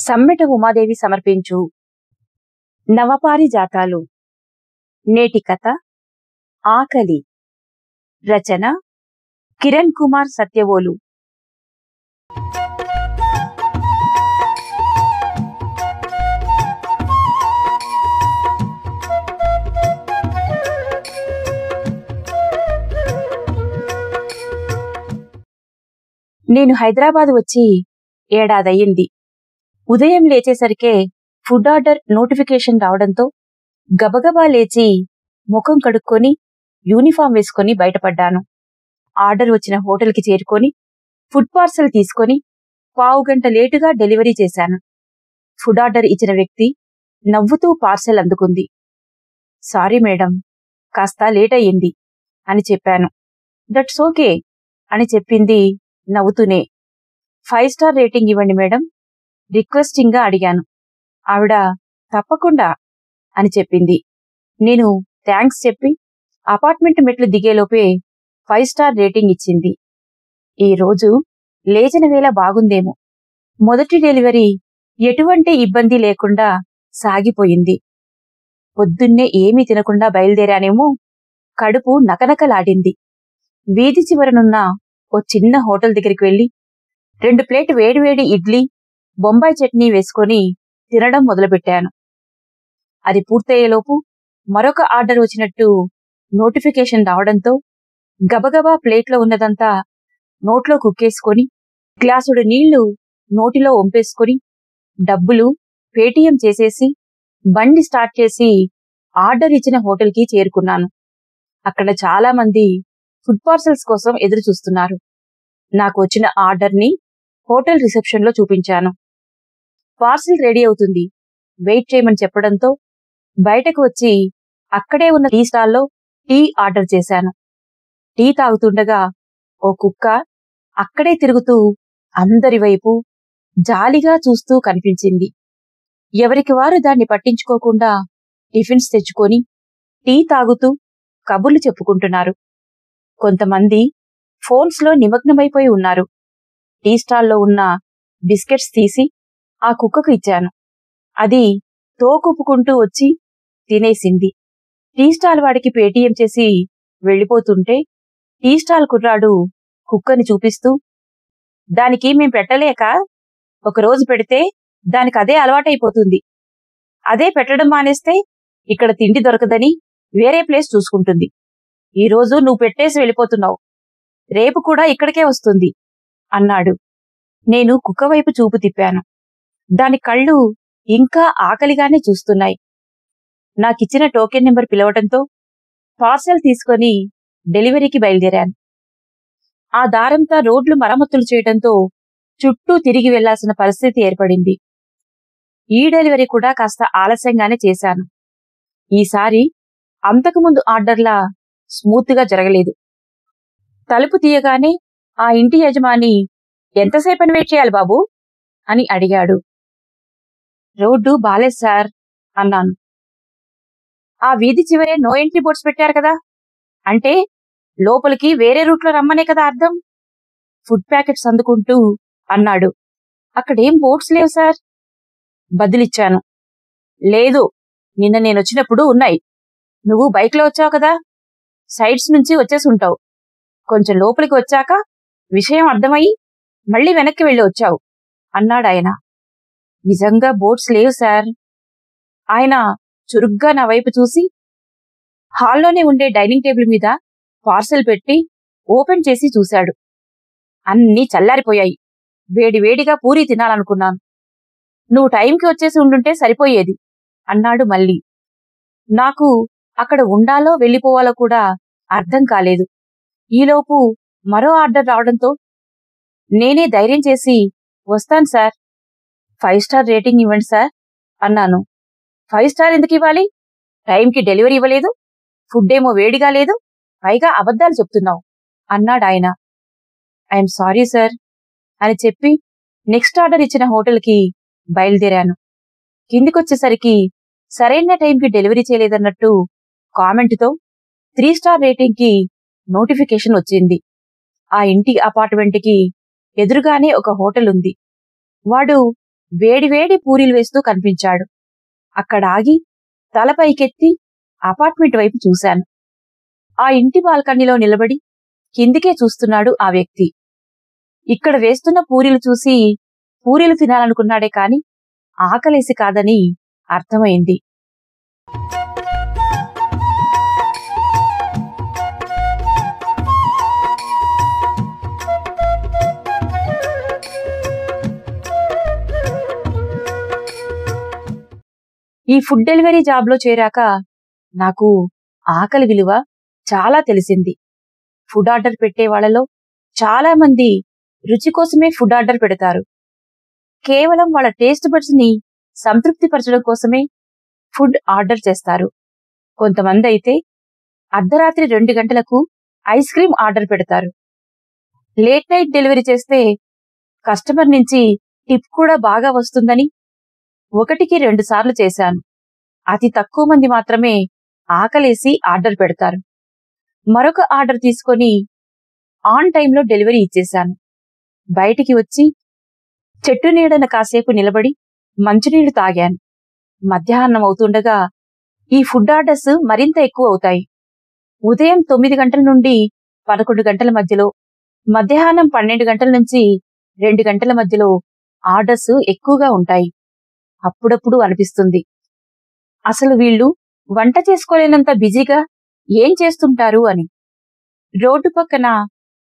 సమ్మెట ఉమాదేవి సమర్పించు నవపారిజాతాలు. నేటి కథ ఆకలి. రచన కిరణ్ కుమార్ సత్యవోలు. నేను హైదరాబాద్ వచ్చి ఏడాదయ్యింది. ఉదయం లేచేసరికే ఫుడ్ ఆర్డర్ నోటిఫికేషన్ రావడంతో గబగబా లేచి ముఖం కడుక్కొని యూనిఫామ్ వేసుకొని బయటపడ్డాను. ఆర్డర్ వచ్చిన హోటల్కి చేరుకొని ఫుడ్ పార్సల్ తీసుకొని పావుగంట లేటుగా డెలివరీ చేశాను. ఫుడ్ ఆర్డర్ ఇచ్చిన వ్యక్తి నవ్వుతూ పార్సెల్ అందుకుంది. సారీ మేడం, కాస్త లేట్ అయ్యింది అని చెప్పాను. దట్స్ ఓకే అని చెప్పింది నవ్వుతూనే. 5 స్టార్ రేటింగ్ ఇవ్వండి మేడం, రిక్వెస్టింగ్ గా అడిగాను. ఆవిడ తప్పకుండా అని చెప్పింది. నేను థ్యాంక్స్ చెప్పి అపార్ట్మెంట్ మెట్లు దిగేలోపే 5 స్టార్ రేటింగ్ ఇచ్చింది. ఈ రోజు లేచిన వేళ బాగుందేమో. మొదటి డెలివరీ ఎటువంటి ఇబ్బంది లేకుండా సాగిపోయింది. పొద్దున్నే ఏమీ తినకుండా బయలుదేరానేమో, కడుపు నకనకలాడింది. వీధి చివరనున్న ఓ చిన్న హోటల్ దగ్గరికి వెళ్లి 2 ప్లేట్ వేడివేడి ఇడ్లీ, బొంబాయి చట్నీ వేసుకొని తినడం మొదలుపెట్టాను. అది పూర్తయ్యేలోపు మరొక ఆర్డర్ వచ్చినట్టు నోటిఫికేషన్ రావడంతో గబగబా ప్లేట్లో ఉన్నదంతా నోట్లో కుక్కేసుకొని గ్లాసుడు నీళ్లు నోటిలో వంపేసుకొని డబ్బులు పేటీఎం చేసేసి బండి స్టార్ట్ చేసి ఆర్డర్ ఇచ్చిన హోటల్కి చేరుకున్నాను. అక్కడ చాలా మంది ఫుడ్ పార్సల్స్ కోసం ఎదురు చూస్తున్నారు. నాకు వచ్చిన ఆర్డర్ని హోటల్ రిసెప్షన్లో చూపించాను. పార్సిల్ రెడీ అవుతుంది, వెయిట్ చేయమని చెప్పడంతో బయటకు వచ్చి అక్కడే ఉన్న టీ స్టాల్లో టీ ఆర్డర్ చేశాను. టీ తాగుతుండగా ఓ కుక్క అక్కడే తిరుగుతూ అందరి వైపు జాలిగా చూస్తూ కనిపించింది. ఎవరికి వారు దాన్ని పట్టించుకోకుండా టిఫిన్స్ తెచ్చుకొని టీ తాగుతూ కబుర్లు చెప్పుకుంటున్నారు. కొంతమంది ఫోన్స్లో నిమగ్నమైపోయి ఉన్నారు. టీ స్టాల్లో ఉన్న బిస్కెట్స్ తీసి ఆ కుక్కకు ఇచ్చాను. అది తోకుపుకుంటూ వచ్చి తినేసింది. టీ స్టాల్ వాడికి పేటీఎం చేసి వెళ్లిపోతుంటే టీ స్టాల్ కుర్రాడు కుక్కని చూపిస్తూ, దానికి మేం పెట్టలేక ఒకరోజు పెడితే దానికి అదే అలవాటైపోతుంది. అదే పెట్టడం మానేస్తే ఇక్కడ తిండి దొరకదని వేరే ప్లేస్ చూసుకుంటుంది. ఈరోజు నువ్వు పెట్టేసి వెళ్ళిపోతున్నావు, రేపు కూడా ఇక్కడికే వస్తుంది అన్నాడు. నేను కుక్క వైపు చూపు తిప్పాను. దాని కళ్ళు ఇంకా ఆకలిగానే చూస్తున్నాయి. నాకిచ్చిన టోకెన్ నెంబర్ పిలవడంతో పార్సెల్ తీసుకొని డెలివరీకి బయలుదేరాను. ఆ దారంతా రోడ్లు మరమ్మతులు చేయడంతో చుట్టూ తిరిగి వెళ్లాల్సిన పరిస్థితి ఏర్పడింది. ఈ డెలివరీ కూడా కాస్త ఆలస్యంగానే చేశాను. ఈసారి అంతకుముందు ఆర్డర్లా స్మూత్గా జరగలేదు. తలుపు తీయగానే ఆ ఇంటి యజమాని, ఎంతసేపని వెయిట్ చేయాలి బాబూ అని అడిగాడు. రోడ్డు బాలేదు సార్ అన్నాను. ఆ వీధి చివరే నో ఎంట్రీ బోర్డ్స్ పెట్టారు కదా, అంటే లోపలికి వేరే రూట్లో రమ్మనే కదా అర్థం. ఫుడ్ ప్యాకెట్స్ అందుకుంటూ అన్నాడు. అక్కడేం బోర్డ్స్ లేవు సార్ బదులిచ్చాను. లేదు, నిన్న నేనొచ్చినప్పుడు ఉన్నాయి. నువ్వు బైక్లో వచ్చావు కదా, సైడ్స్ నుంచి వచ్చేసి ఉంటావు. కొంచెం లోపలికి వచ్చాక విషయం అర్థమయ్యి మళ్ళీ వెనక్కి వెళ్ళి వచ్చావు అన్నాడాయన. నిజంగా బోర్డ్స్ లేవు సార్. ఆయన చురుగ్గా నా వైపు చూసి హాల్లోనే ఉండే డైనింగ్ టేబుల్ మీద పార్సెల్ పెట్టి ఓపెన్ చేసి చూశాడు. అన్నీ చల్లారిపోయాయి. వేడివేడిగా పూరీ తినాలనుకున్నాను. నువ్వు టైంకి వచ్చేసి ఉండుంటే సరిపోయేది అన్నాడు మళ్ళీ. నాకు అక్కడ ఉండాలో వెళ్ళిపోవాలో కూడా అర్థం కాలేదు. ఈలోపు మరో ఆర్డర్ రావడంతో నేనే ధైర్యం చేసి, వస్తాను సార్, 5 స్టార్ రేటింగ్ ఇవ్వండి సార్ అన్నాను. 5 స్టార్ ఎందుకు ఇవ్వాలి? టైంకి డెలివరీ ఇవ్వలేదు, ఫుడ్ ఏమో వేడిగా లేదు, పైగా అబద్ధాలు చెప్తున్నావు అన్నాడాయన. ఐఎమ్ సారీ సార్ అని చెప్పి నెక్స్ట్ ఆర్డర్ ఇచ్చిన హోటల్కి బయలుదేరాను. కిందికొచ్చేసరికి సరైన టైంకి డెలివరీ చేయలేదన్నట్టు కామెంట్తో 3 స్టార్ రేటింగ్కి నోటిఫికేషన్ వచ్చింది. ఆ ఇంటి అపార్ట్మెంట్కి ఎదురుగానే ఒక హోటల్ ఉంది. వాడు వేడివేడి పూరీలు వేస్తూ కనిపించాడు. అక్కడ ఆగి తల పైకెత్తి అపార్ట్మెంట్ వైపు చూశాను. ఆ ఇంటి బాల్కనీలో నిలబడి కిందికే చూస్తున్నాడు ఆ వ్యక్తి. ఇక్కడ వేస్తున్న పూరీలు చూసి పూరీలు తినాలనుకున్నాడే కాని ఆకలేసి కాదని అర్థమైంది. ఈ ఫుడ్ డెలివరీ జాబ్లో చేరాక నాకు ఆకలి విలువ చాలా తెలిసింది. ఫుడ్ ఆర్డర్ పెట్టే వాళ్ళలో చాలా మంది రుచి కోసమే ఫుడ్ ఆర్డర్ పెడతారు. కేవలం వాళ్ళ టేస్ట్ బడ్స్ ని సంతృప్తిపరచడం కోసమే ఫుడ్ ఆర్డర్ చేస్తారు. కొంతమంది అయితే అర్ధరాత్రి 2 గంటలకు ఐస్ క్రీం ఆర్డర్ పెడతారు. లేట్ నైట్ డెలివరీ చేస్తే కస్టమర్ నుంచి టిప్ కూడా బాగా వస్తుందని 1కి 2 సార్లు చేశాను. అతి తక్కువ మంది మాత్రమే ఆకలేసి ఆర్డర్ పెడతారు. మరొక ఆర్డర్ తీసుకొని ఆన్ టైంలో డెలివరీ ఇచ్చేశాను. బయటికి వచ్చి చెట్టు నీడన కాసేపు నిలబడి మంచినీళ్లు తాగాను. మధ్యాహ్నం అవుతుండగా ఈ ఫుడ్ ఆర్డర్స్ మరింత ఎక్కువ అవుతాయి. ఉదయం 9 గంటల నుండి 11 గంటల మధ్యలో, మధ్యాహ్నం 12 గంటల నుంచి 2 గంటల మధ్యలో ఆర్డర్స్ ఎక్కువగా ఉంటాయి. అప్పుడప్పుడు అనిపిస్తుంది, అసలు వీళ్ళు వంట చేసుకోలేనంత బిజీగా ఏం చేస్తుంటారు అని. రోడ్డు పక్కన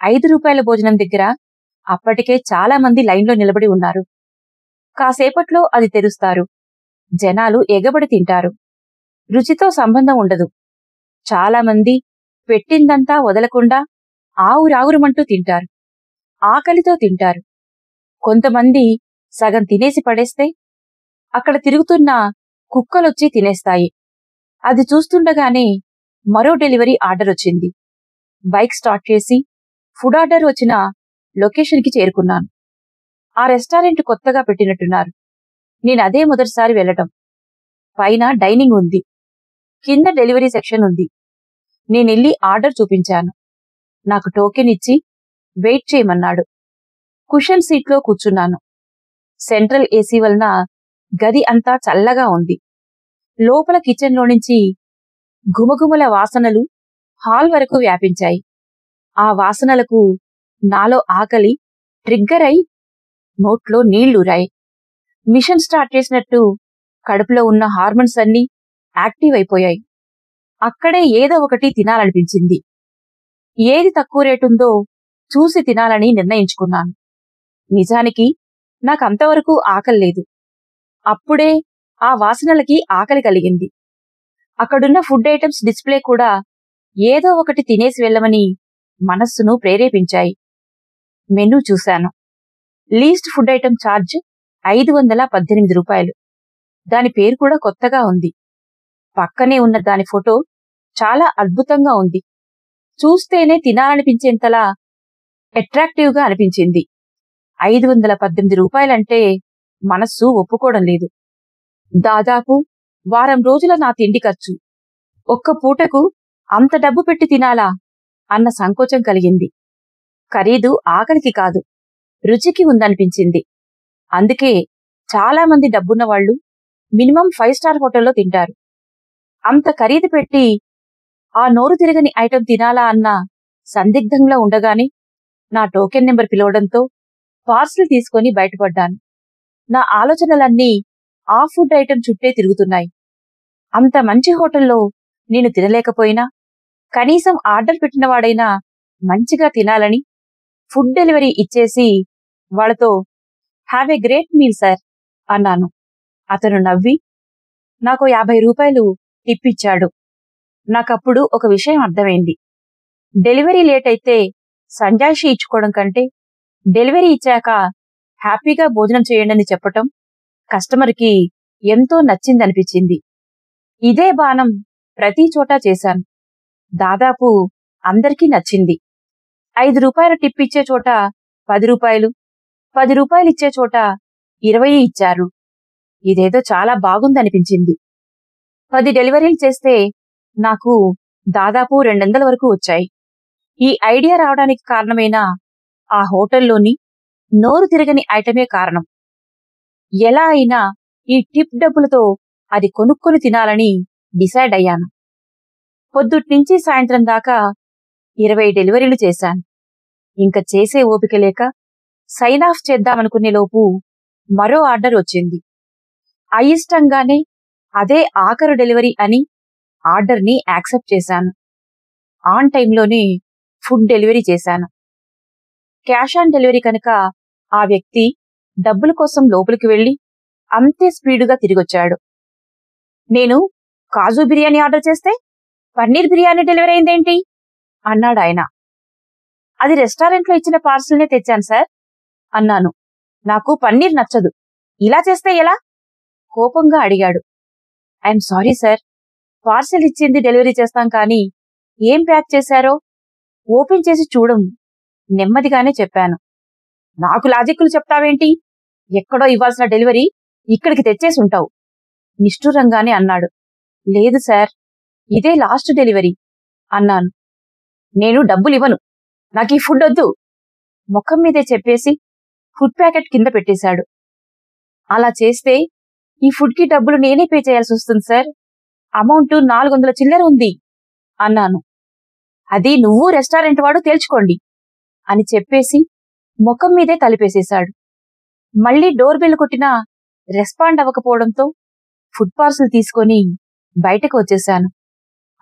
5 రూపాయల భోజనం దగ్గర అప్పటికే చాలా మంది లైన్లో నిలబడి ఉన్నారు. కాసేపట్లో అది తెరుస్తారు. జనాలు ఎగబడి తింటారు. రుచితో సంబంధం ఉండదు. చాలా మంది పెట్టిందంతా వదలకుండా ఆవురావురమంటూ తింటారు. ఆకలితో తింటారు. కొంతమంది సగం తినేసి పడేస్తే అక్కడ తిరుగుతున్న కుక్కలొచ్చి తినేస్తాయి. అది చూస్తుండగానే మరో డెలివరీ ఆర్డర్ వచ్చింది. బైక్ స్టార్ట్ చేసి ఫుడ్ ఆర్డర్ వచ్చిన లొకేషన్కి చేరుకున్నాను. ఆ రెస్టారెంట్ కొత్తగా పెట్టినట్టున్నారు. నేనదే మొదటిసారి వెళ్లటం. పైన డైనింగ్ ఉంది, కింద డెలివరీ సెక్షన్ ఉంది. నేనెళ్ళి ఆర్డర్ చూపించాను. నాకు టోకెన్ ఇచ్చి వెయిట్ చేయమన్నాడు. కుషన్ సీట్లో కూర్చున్నాను. సెంట్రల్ ఏసీ వలన గది అంతా చల్లగా ఉంది. లోపల కిచెన్లో నుంచి గుమగుమల వాసనలు హాల్ వరకు వ్యాపించాయి. ఆ వాసనలకు నాలో ఆకలి ట్రిగ్గర్ అయి నోట్లో నీళ్లూరాయి. మిషన్ స్టార్ట్ చేసినట్టు కడుపులో ఉన్న హార్మోన్స్ అన్నీ యాక్టివ్ అయిపోయాయి. అక్కడే ఏదో ఒకటి తినాలనిపించింది. ఏది తక్కువ రేటుందో చూసి తినాలని నిర్ణయించుకున్నాను. నిజానికి నాకంతవరకు ఆకలి లేదు. అప్పుడే ఆ వాసనలకి ఆకలి కలిగింది. అక్కడున్న ఫుడ్ ఐటమ్స్ డిస్ప్లే కూడా ఏదో ఒకటి తినేసి వెళ్ళమని మనస్సును ప్రేరేపించాయి. మెనూ చూశాను. లీస్ట్ ఫుడ్ ఐటమ్ ఛార్జ్ 518 రూపాయలు. దాని పేరు కూడా కొత్తగా ఉంది. పక్కనే ఉన్న దాని ఫోటో చాలా అద్భుతంగా ఉంది. చూస్తేనే తినాలనిపించేంతలా అట్రాక్టివ్గా అనిపించింది. 518 రూపాయలంటే మనస్సు ఒప్పుకోవడం లేదు. దాదాపు వారం రోజుల నా తిండి ఖర్చు. ఒక్క పూటకు అంత డబ్బు పెట్టి తినాలా అన్న సంకోచం కలిగింది. ఖరీదు ఆకలికి కాదు, రుచికి ఉందనిపించింది. అందుకే చాలామంది డబ్బున్నవాళ్లు మినిమం 5 స్టార్ హోటల్లో తింటారు. అంత ఖరీదు పెట్టి ఆ నోరు తిరగని ఐటెం తినాలా అన్న సందిగ్ధంగా ఉండగానే నా టోకెన్ నెంబర్ పిలవడంతో పార్సిల్ తీసుకొని బయటపడ్డాను. నా ఆలోచనలన్నీ ఆ ఫుడ్ ఐటెం చుట్టే తిరుగుతున్నాయి. అంత మంచి హోటల్లో నేను తినలేకపోయినా కనీసం ఆర్డర్ పెట్టినవాడైనా మంచిగా తినాలని ఫుడ్ డెలివరీ ఇచ్చేసి వాళ్లతో have a great meal sir అన్నాను. అతను నవ్వి నాకు 50 రూపాయలు టిప్ ఇచ్చాడు. నాకప్పుడు ఒక విషయం అర్థమైంది. డెలివరీ లేట్ అయితే సంజాయిషి ఇచ్చుకోవడం కంటే డెలివరీ ఇచ్చాక హ్యాపీగా భోజనం చేయండని చెప్పటం కస్టమర్కి ఎంతో నచ్చిందనిపించింది. ఇదే బాణం ప్రతి చోటా చేశాను. దాదాపు అందరికీ నచ్చింది. 5 రూపాయల టిప్ ఇచ్చే చోట 10 రూపాయలు, 10 రూపాయలు ఇచ్చే చోట 20 ఇచ్చారు. ఇదేదో చాలా బాగుందనిపించింది. 10 డెలివరీలు చేస్తే నాకు దాదాపు 200 వరకు వచ్చాయి. ఈ ఐడియా రావడానికి కారణమైన ఆ హోటల్లోని నోరు తిరగని ఐటమే కారణం. ఎలా అయినా ఈ టిప్ డబ్బులతో అది కొనుక్కొని తినాలని డిసైడ్ అయ్యాను. పొద్దుట్నుంచి సాయంత్రం దాకా 20 డెలివరీలు చేశాను. ఇంక చేసే ఓపిక లేక సైన్ ఆఫ్ చేద్దామనుకునే లోపు మరో ఆర్డర్ వచ్చింది. అయిష్టంగానే అదే ఆఖరు డెలివరీ అని ఆర్డర్ని యాక్సెప్ట్ చేశాను. ఆన్ టైంలోనే ఫుడ్ డెలివరీ చేశాను. క్యాష్ ఆన్ డెలివరీ కనుక ఆ వ్యక్తి డబ్బుల కోసం లోపలికి వెళ్లి అంతే స్పీడుగా తిరిగొచ్చాడు. నేను కాజు బిర్యానీ ఆర్డర్ చేస్తే పన్నీర్ బిర్యానీ డెలివరీ అయిందేంటి అన్నాడాయన. అది రెస్టారెంట్లో ఇచ్చిన పార్సిల్నే తెచ్చాను సార్ అన్నాను. నాకు పన్నీర్ నచ్చదు, ఇలా చేస్తే ఎలా? కోపంగా అడిగాడు. ఐఎమ్ సారీ సార్, పార్సిల్ ఇచ్చింది డెలివరీ చేస్తాం కానీ ఏం ప్యాక్ చేశారో ఓపెన్ చేసి చూడం నెమ్మదిగానే చెప్పాను. నాకు లాజిక్లు చెప్తావేంటి? ఎక్కడో ఇవ్వాల్సిన డెలివరీ ఇక్కడికి తెచ్చేసి ఉంటావు నిష్ఠురంగానే అన్నాడు. లేదు సార్, ఇదే లాస్ట్ డెలివరీ అన్నాను. నేను డబ్బులివ్వను, నాకు ఈ ఫుడ్ వద్దు ముఖం మీదే చెప్పేసి ఫుడ్ ప్యాకెట్ కింద పెట్టేశాడు. అలా చేస్తే ఈ ఫుడ్కి డబ్బులు నేనే పే చేయాల్సి వస్తుంది సార్, అమౌంట్ 400 చిల్లర ఉంది అన్నాను. అది నువ్వు రెస్టారెంట్ వాడు తేల్చుకోండి అని చెప్పేసి ముఖం మీదే తలిపేసేశాడు. మళ్లీ డోర్ బెల్ కొట్టినా రెస్పాండ్ అవ్వకపోవడంతో ఫుడ్ పార్సల్ తీసుకొని బయటకు వచ్చేశాను.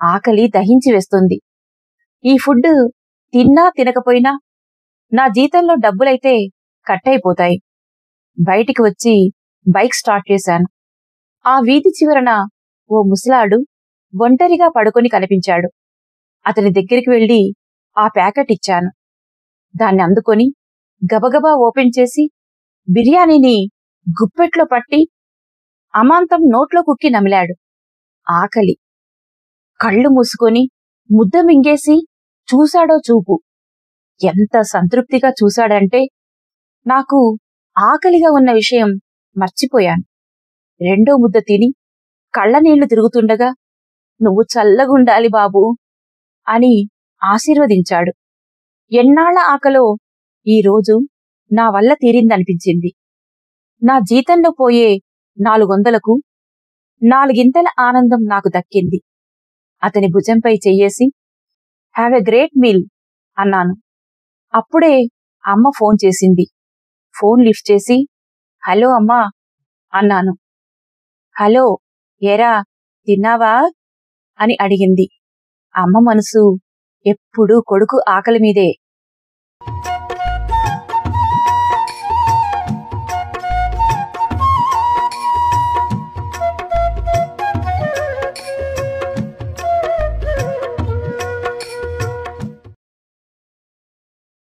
ఆకలి దహించి వేస్తుంది. ఈ ఫుడ్ తిన్నా తినకపోయినా నా జీతంలో డబ్బులైతే కట్ అయిపోతాయి. బయటికి వచ్చి బైక్ స్టార్ట్ చేశాను. ఆ వీధి చివరన ఓ ముసలాడు ఒంటరిగా పడుకొని కనిపించాడు. అతని దగ్గరికి వెళ్లి ఆ ప్యాకెట్ ఇచ్చాను. దాన్ని అందుకొని గబగబా ఓపెన్ చేసి బిర్యానీని గుప్పెట్లో పట్టి అమాంతం నోట్లో కుక్కి నమిలాడు. ఆకలి. కళ్ళు మూసుకొని ముద్ద మింగేసి చూశాడో చూపు. ఎంత సంతృప్తిగా చూశాడంటే నాకు ఆకలిగా ఉన్న విషయం మర్చిపోయాను. రెండో ముద్ద తిని కళ్ళనీళ్లు తిరుగుతుండగా నువ్వు చల్లగుండాలి బాబూ అని ఆశీర్వదించాడు. ఎన్నాళ్ల ఆకలో ఈరోజు నా వల్ల తీరిందనిపించింది. నా జీతంలో పోయే 400కు 4 ఆనందం నాకు దక్కింది. అతని భుజంపై చెయ్యేసి హ్యావ్ ఎ గ్రేట్ మీల్ అన్నాను. అప్పుడే అమ్మ ఫోన్ చేసింది. ఫోన్ లిఫ్ట్ చేసి హలో అమ్మా అన్నాను. హలో, ఏరా తిన్నావా అని అడిగింది. అమ్మ మనసు ఎప్పుడూ కొడుకు ఆకలి మీదే.